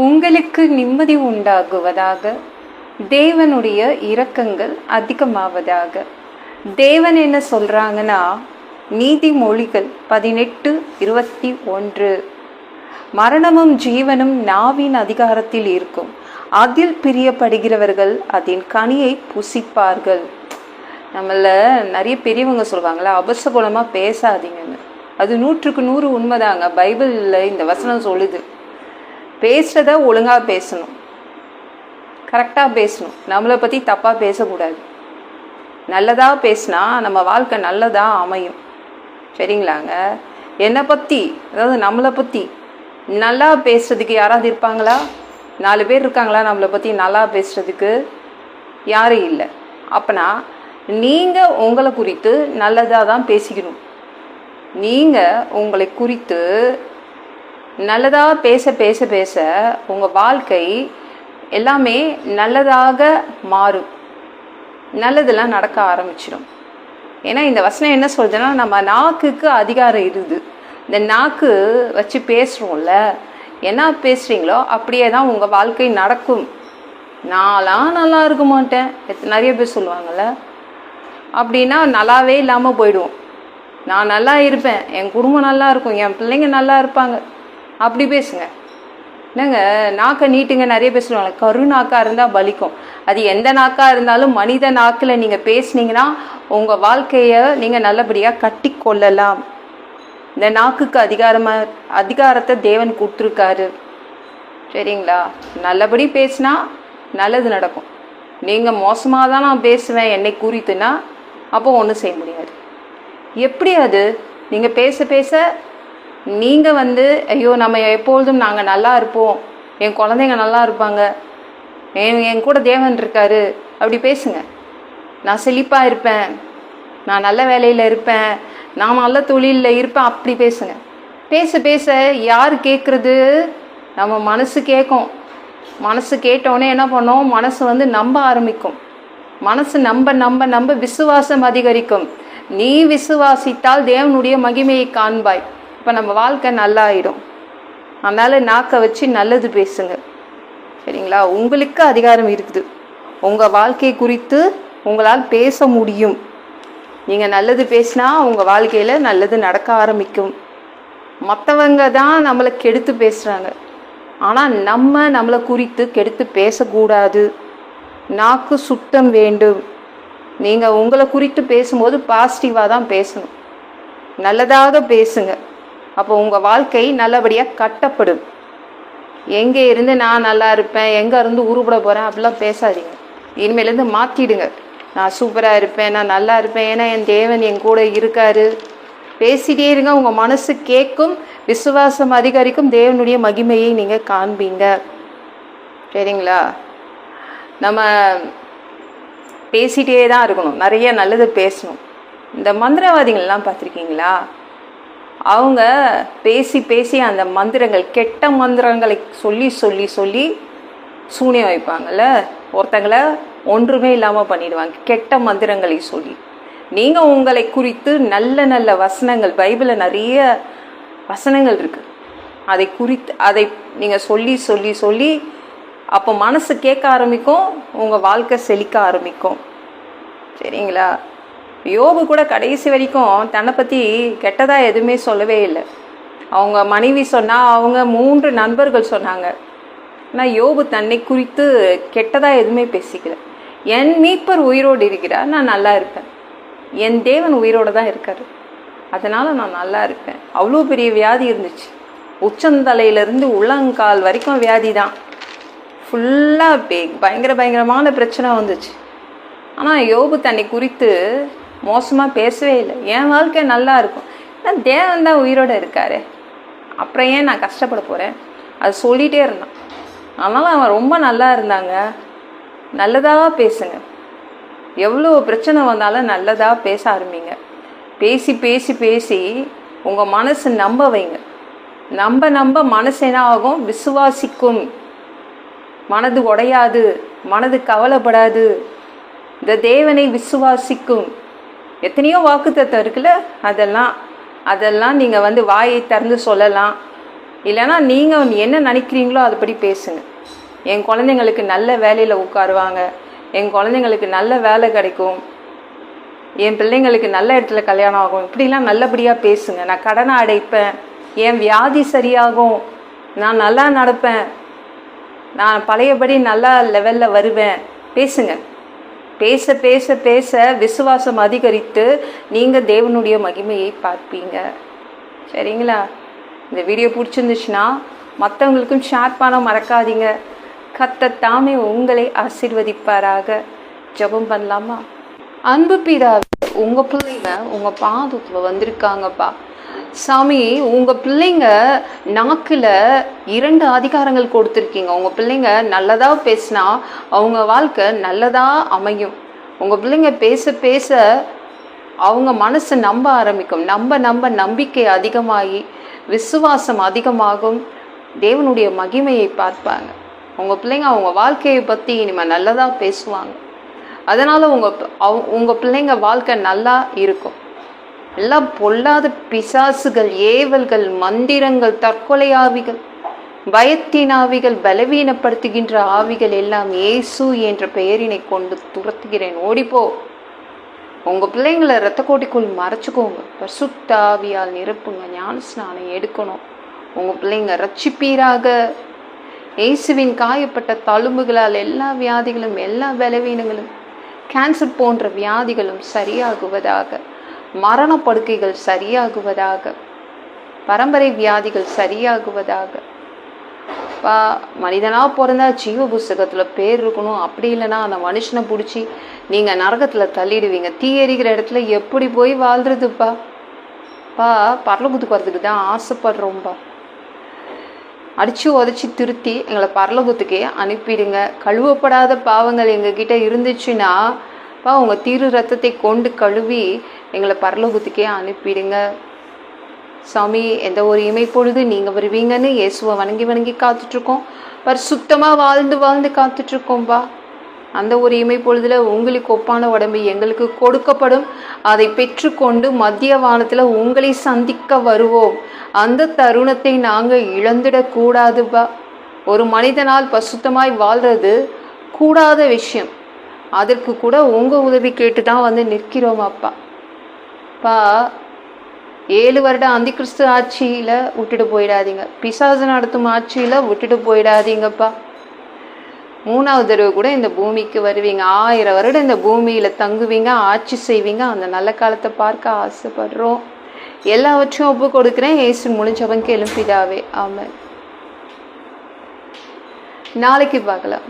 உங்களுக்கு நிம்மதி உண்டாகுவதாக. தேவனுடைய இரக்கங்கள் அதிகமாவதாக. தேவன் என்ன சொல்றாங்கன்னா, நீதிமொழிகள் 18:21, மரணமும் ஜீவனும் நாவின் அதிகாரத்தில் இருக்கும், அதில் பிரியப்படுகிறவர்கள் அதன் கனியை புசிப்பார்கள். நம்மள நிறைய பெரியவங்க சொல்லுவாங்களா, அபசகுணமாக பேசாதீங்கன்னு. அது 100% உண்மைதாங்க. பைபிளில் இந்த வசனம் சொல்லுது, பேசுறத ஒழுங்காக பேசணும், கரெக்டாக பேசணும், நம்மளை பற்றி தப்பாக பேசக்கூடாது. நல்லதாக பேசினா நம்ம வாழ்க்கை நல்லதாக அமையும். சரிங்களாங்க? என்னை பற்றி, அதாவது நம்மளை பற்றி நல்லா பேசுறதுக்கு யாராவது இருப்பாங்களா? 4 பேர் இருக்காங்களா நம்மளை பற்றி நல்லா பேசுறதுக்கு? யாரும் இல்லை. அப்போனா நீங்கள் உங்களை குறித்து நல்லதாக தான் பேசிக்கணும். நீங்கள் உங்களை குறித்து நல்லதாக பேச பேச பேச உங்கள் வாழ்க்கை எல்லாமே நல்லதாக மாறும், நல்லதெல்லாம் நடக்க ஆரம்பிச்சிடும். ஏன்னா இந்த வசனம் என்ன சொல்லுதுன்னா, நம்ம நாக்குக்கு அதிகாரம் இருக்குது. இந்த நாக்கு வச்சு பேசுகிறோம்ல, என்ன பேசுகிறீங்களோ அப்படியே தான் உங்கள் வாழ்க்கை நடக்கும். நான்லாம் நல்லா இருக்க மாட்டேன், நிறைய பேர் சொல்லுவாங்கள்ல, அப்படின்னா நல்லாவே இல்லாமல் போயிடுவோம். நான் நல்லா இருப்பேன், என் குடும்பம் நல்லா இருக்கும், என் பிள்ளைங்க நல்லா இருப்பாங்க, அப்படி பேசுங்க. என்னங்க நாக்கை நீட்டுங்க. நிறைய பேர் சொல்லுவாங்க, கரு நாக்காக இருந்தால் பலிக்கும். அது எந்த நாக்காக இருந்தாலும் மனித நாக்கில் நீங்கள் பேசுனீங்கன்னா உங்கள் வாழ்க்கையை நீங்கள் நல்லபடியாக கட்டி கொள்ளலாம். இந்த நாக்குக்கு அதிகாரத்தை தேவன் கொடுத்துருக்காரு. சரிங்களா? நல்லபடி பேசினா நல்லது நடக்கும். நீங்கள் மோசமாக தான் நான் பேசுவேன் என்னை குறித்துனா அப்போ ஒன்றும் செய்ய முடியாது. எப்படி அது? நீங்கள் பேச பேச நீங்கள் ஐயோ நம்ம எப்பொழுதும் நாங்கள் நல்லா இருப்போம், என் குழந்தைங்க நல்லா இருப்பாங்க, என் கூட தேவன் இருக்காரு, அப்படி பேசுங்க. நான் செழிப்பாக இருப்பேன், நான் நல்ல வேலையில் இருப்பேன், நான் நல்ல தொழிலில் இருப்பேன், அப்படி பேசுங்க. பேச பேச யார் கேட்குறது? நம்ம மனசு கேட்கும். மனசு கேட்டோடனே என்ன பண்ணோம்? மனசு நம்ப ஆரம்பிக்கும். மனசு நம்ப நம்ப நம்ப விசுவாசம் அதிகரிக்கும். நீ விசுவாசித்தால் தேவனுடைய மகிமையை காண்பாய். இப்போ நம்ம வாழ்க்கை நல்லா ஆயிடும். அதனால் நாக்கை வச்சு நல்லது பேசுங்க. சரிங்களா? உங்களுக்கு அதிகாரம் இருக்குது. உங்கள் வாழ்க்கை குறித்து உங்களால் பேச முடியும். நீங்கள் நல்லது பேசினா உங்கள் வாழ்க்கையில் நல்லது நடக்க ஆரம்பிக்கும். மற்றவங்க தான் நம்மளை கெடுத்து பேசுகிறாங்க, ஆனால் நம்மளை குறித்து கெடுத்து பேசக்கூடாது. நாக்கு சுத்தம் வேண்டும். நீங்கள் உங்களை குறித்து பேசும்போது பாசிட்டிவாக தான் பேசணும், நல்லதாக பேசுங்க. அப்போ உங்கள் வாழ்க்கை நல்லபடியாக கட்டப்படும். எங்கே இருந்து நான் நல்லா இருப்பேன், எங்கே இருந்து உருப்பட போகிறேன் அப்படிலாம் பேசாதீங்க. இனிமேலேருந்து மாற்றிடுங்க. நான் சூப்பராக இருப்பேன், நான் நல்லா இருப்பேன், ஏன்னா என் தேவன் என் கூட இருக்காரு. பேசிகிட்டே இருங்க. உங்கள் மனசு கேட்கும், விசுவாசம் அதிகரிக்கும், தேவனுடைய மகிமையை நீங்கள் காண்பீங்க. சரிங்களா? நம்ம பேசிகிட்டே தான் இருக்கணும், நிறைய நல்லது பேசணும். இந்த மந்திரவாதிகள்லாம் பார்த்துருக்கீங்களா? அவங்க பேசி பேசி அந்த மந்திரங்கள், கெட்ட மந்திரங்களை சொல்லி சொல்லி சொல்லி சூனியம் வைப்பாங்கள்ல, ஒருத்தங்களை ஒன்றுமே இல்லாமல் பண்ணிடுவாங்க கெட்ட மந்திரங்களை சொல்லி. நீங்கள் உங்களை குறித்து நல்ல நல்ல வசனங்கள், பைபிளில் நிறைய வசனங்கள் இருக்குது, அதை நீங்கள் சொல்லி சொல்லி சொல்லி அப்போ மனசு கேட்க ஆரம்பிக்கும், உங்கள் வாழ்க்கை செழிக்க ஆரம்பிக்கும். சரிங்களா? யோபு கூட கடைசி வரைக்கும் தன்னை பற்றி கெட்டதாக எதுவுமே சொல்லவே இல்லை. அவங்க மனைவி சொன்னால், அவங்க 3 நண்பர்கள் சொன்னாங்க, ஆனால் யோபு தன்னை குறித்து கெட்டதாக எதுவுமே பேசிக்கல. என் மீட்பர் உயிரோடு இருக்கிறார், நான் நல்லா இருப்பேன், என் தேவன் உயிரோடு தான் இருக்கார், அதனால் நான் நல்லா இருப்பேன். அவ்வளோ பெரிய வியாதி இருந்துச்சு, உச்சந்தலையிலேருந்து உள்ளங்கால் வரைக்கும் வியாதி தான், ஃபுல்லாக பயங்கரமான பிரச்சனை வந்துச்சு. ஆனால் யோபு தன்னை குறித்து மோசமாக பேசவே இல்லை. என் வாழ்க்கை நல்லா இருக்கும், நான் தேவன் தான் உயிரோடு இருக்காரு, அப்புறம் ஏன் நான் கஷ்டப்பட போகிறேன், அது சொல்லிகிட்டே இருந்தான். அதனால் அவன் ரொம்ப நல்லா இருந்தாங்க. நல்லதாக பேசுங்க. எவ்வளோ பிரச்சனை வந்தாலும் நல்லதாக பேச ஆரம்பிங்க. பேசி பேசி பேசி உங்கள் மனசு நம்ப வைங்க. நம்ப மனசு என்ன ஆகும்? விசுவாசிக்கும். மனது உடையாது, மனது கவலைப்படாது, இந்த தேவனை விசுவாசிக்கும். எத்தனையோ வாக்குத்தத்தம் இருக்குல்ல, அதெல்லாம் நீங்கள் வாயை திறந்து சொல்லலாம். இல்லைன்னா நீங்கள் என்ன நினைக்கிறீங்களோ அதுபடி பேசுங்க. என் குழந்தைங்களுக்கு நல்ல வேலையில் உட்காருவாங்க, என் குழந்தைங்களுக்கு நல்ல வேலை கிடைக்கும், என் பிள்ளைங்களுக்கு நல்ல இடத்துல கல்யாணம் ஆகும், இப்படிலாம் நல்லபடியாக பேசுங்க. நான் கடனை அடைப்பேன், என் வியாதி சரியாகும், நான் நல்லா நடப்பேன், நான் பழையபடி நல்லா லெவலில் வருவேன். பேசுங்க. பேச பேச பேச விசுவாசம் அதிகரித்து நீங்கள் தேவனுடைய மகிமையை பார்ப்பீங்க. சரிங்களா? இந்த வீடியோ பிடிச்சிருந்துச்சுன்னா மற்றவங்களுக்கும் ஷேர் பண்ண மறக்காதீங்க. கர்த்தர் தாமே உங்களை ஆசீர்வதிப்பாராக. ஜெபம் பண்ணலாமா? அன்பு பிதாவே, உங்கள் பிள்ளைங்க உங்கள் பாதத்தில் வந்திருக்காங்கப்பா. சாமி, உங்கள் பிள்ளைங்க நாக்கில் 2 அதிகாரங்கள் கொடுத்துருக்கீங்க. உங்கள் பிள்ளைங்க நல்லதாக பேசினா அவங்க வாழ்க்கை நல்லதாக அமையும். உங்கள் பிள்ளைங்க பேச பேச அவங்க மனசு நம்ப ஆரம்பிக்கும். நம்ப நம்பிக்கை அதிகமாகி விசுவாசம் அதிகமாகும். தேவனுடைய மகிமையை பார்ப்பாங்க. உங்கள் பிள்ளைங்க அவங்க வாழ்க்கையை பற்றி இனிமேல் நல்லதாக பேசுவாங்க. அதனால் உங்கள் பிள்ளைங்க வாழ்க்கை நல்லா இருக்கும். எல்லாம் பொல்லாத பிசாசுகள், ஏவல்கள், மந்திரங்கள், தற்கொலை ஆவிகள், பயத்தின் ஆவிகள், பலவீனப்படுத்துகின்ற ஆவிகள் எல்லாம் இயேசு என்ற பெயரினை கொண்டு துரத்துகிறேன். ஓடிப்போ. உங்கள் பிள்ளைங்களை இரத்த கோட்டிக்குள் மறைச்சிக்கோங்க. பரிசுத்த ஆவியால் நிரப்புங்க. ஞான ஸ்நானம் எடுக்கணும். உங்கள் பிள்ளைங்க ரட்சிப்பீராக. இயேசுவின் காயப்பட்ட தழும்புகளால் எல்லா வியாதிகளும், எல்லா பலவீனங்களும், கேன்சர் போன்ற வியாதிகளும் சரியாகுவதாக. மரணப்படுக்கைகள் சரியாகுவதாக. பரம்பரை வியாதிகள் சரியாகுவதாக. மனிதனாக பிறந்தா ஜீவ புஸ்தகத்தில் பேர் இருக்கணும். அப்படி இல்லைன்னா அந்த மனுஷனை பிடிச்சி நீங்கள் நரகத்தில் தள்ளிடுவீங்க. தீ எரிக்கிற இடத்துல எப்படி போய் வாழ்றதுப்பா? பரலோகத்துக்கு வரதுக்கு தான் ஆசைப்படுறோம்பா. அடித்து உதச்சி திருத்தி எங்களை பரலோகத்துக்கே அனுப்பிடுங்க. கழுவப்படாத பாவங்கள் எங்ககிட்ட இருந்துச்சுன்னா உங்கள் திரு ரத்தத்தை கொண்டு கழுவி எங்களை பரலோகத்துக்கே அனுப்பிடுங்க. சாமி, எந்த ஒரு இமைப்பொழுது நீங்கள் வருவீங்கன்னு இயேசுவை வணங்கி காத்துட்ருக்கோம். சுத்தமாக வாழ்ந்து காத்துட்ருக்கோம்பா. அந்த ஒரு இமைப்பொழுதில் உங்களுக்கு ஒப்பான உடம்பு எங்களுக்கு கொடுக்கப்படும். அதை பெற்றுக்கொண்டு மத்திய வானத்தில் உங்களை சந்திக்க வருவோம். அந்த தருணத்தை நாங்கள் இழந்துடக்கூடாதுப்பா. ஒரு மனிதனால் பசுத்தமாய் வாழ்கிறது கூடாத விஷயம். அதற்கு கூட உங்கள் உதவி கேட்டு தான் நிற்கிறோம் அப்பா. 7 வருட அந்தி கிறிஸ்து ஆட்சியில் விட்டுட்டு போயிடாதீங்க. பிசாசு நடத்தும் ஆட்சியில் விட்டுட்டு போயிடாதீங்கப்பா. 3வது தடவை கூட இந்த பூமிக்கு வருவீங்க. 1000 வருடம் இந்த பூமியில் தங்குவீங்க, ஆட்சி செய்வீங்க. அந்த நல்ல காலத்தை பார்க்க ஆசைப்படுறோம். எல்லாவற்றையும் ஒப்பு கொடுக்குறேன். இயேசு முடிஞ்சவங்க எழுப்பிதாவே. ஆமென். நாளைக்கு பார்க்கலாம்.